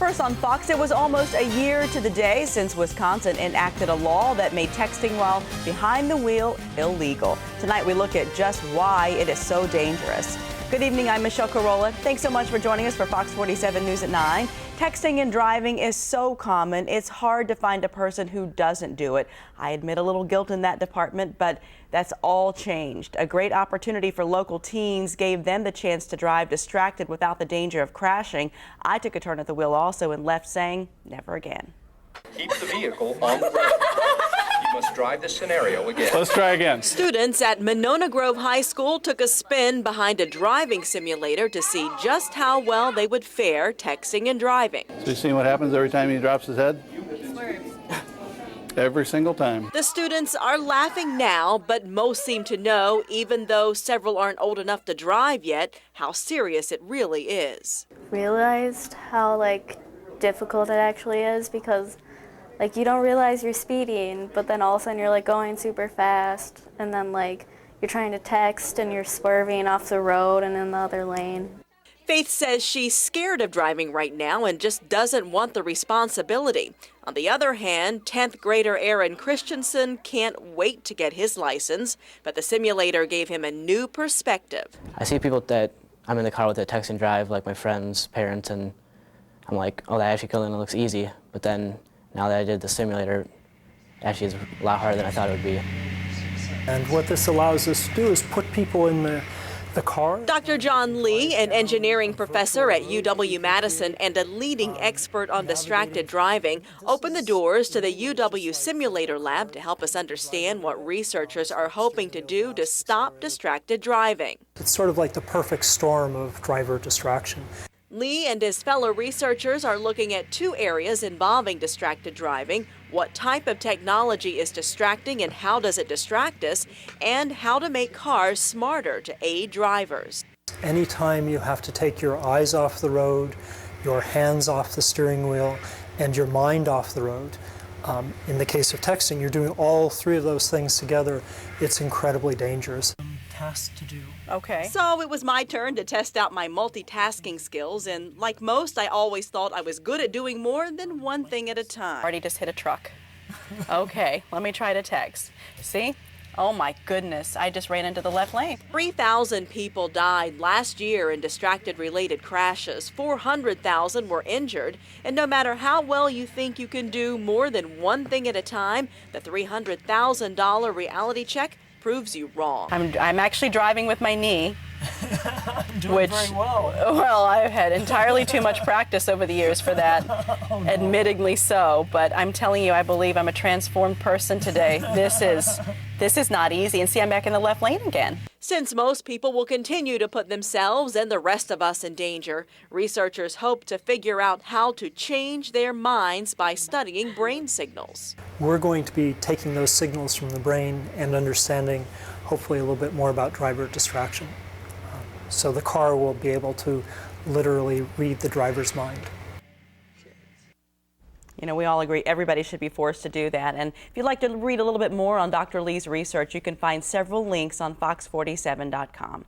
First on Fox, it was almost a year to the day since Wisconsin enacted a law that made texting while behind the wheel illegal. Tonight we look at just why it is so dangerous. Good evening, I'm Michelle Carolla. Thanks so much for joining us for Fox 47 News at 9. Texting and driving is so common, it's hard to find a person who doesn't do it. I admit a little guilt in that department, but that's all changed. A great opportunity for local teens gave them the chance to drive distracted without the danger of crashing. I took a turn at the wheel also and left saying, never again. Keep the vehicle on the road. You must drive this scenario again. Let's try again. Students at Monona Grove High School took a spin behind a driving simulator to see just how well they would fare texting and driving. So you seen what happens every time he drops his head? Every single time. The students are laughing now, but most seem to know, even though several aren't old enough to drive yet, how serious it really is. Realized how difficult it actually is, because you don't realize you're speeding, but then all of a sudden you're going super fast, and then you're trying to text and you're swerving off the road and in the other lane. Faith says she's scared of driving right now and just doesn't want the responsibility. On the other hand, 10th grader Aaron Christensen can't wait to get his license, but the simulator gave him a new perspective. I see people that I'm in the car with that text and drive, like my friends, parents, and I'm like, oh, that actually kind of looks easy. But then now that I did the simulator, actually is a lot harder than I thought it would be. And what this allows us to do is put people in the car. Dr. John Lee, an engineering professor at UW-Madison and a leading expert on distracted driving, opened the doors to the UW Simulator Lab to help us understand what researchers are hoping to do to stop distracted driving. It's sort of like the perfect storm of driver distraction. Lee and his fellow researchers are looking at two areas involving distracted driving: what type of technology is distracting and how does it distract us, and how to make cars smarter to aid drivers. Anytime you have to take your eyes off the road, your hands off the steering wheel, and your mind off the road, in the case of texting, you're doing all three of those things together. It's incredibly dangerous. Tasks to do. Okay. So it was my turn to test out my multitasking skills, and like most, I always thought I was good at doing more than one thing at a time. Already just hit a truck. Okay, let me try to text. See? Oh my goodness, I just ran into the left lane. 3,000 people died last year in distracted-related crashes. 400,000 were injured. And no matter how well you think you can do more than one thing at a time, the $300,000 reality check proves you wrong. I'm actually driving with my knee. Doing very well. Well, I've had entirely too much practice over the years for that, admittingly so. But I'm telling you, I believe I'm a transformed person today. This is not easy. And see, I'm back in the left lane again. Since most people will continue to put themselves and the rest of us in danger, researchers hope to figure out how to change their minds by studying brain signals. We're going to be taking those signals from the brain and understanding, hopefully, a little bit more about driver distraction. So the car will be able to literally read the driver's mind. You know, we all agree everybody should be forced to do that. And if you'd like to read a little bit more on Dr. Lee's research, you can find several links on fox47.com.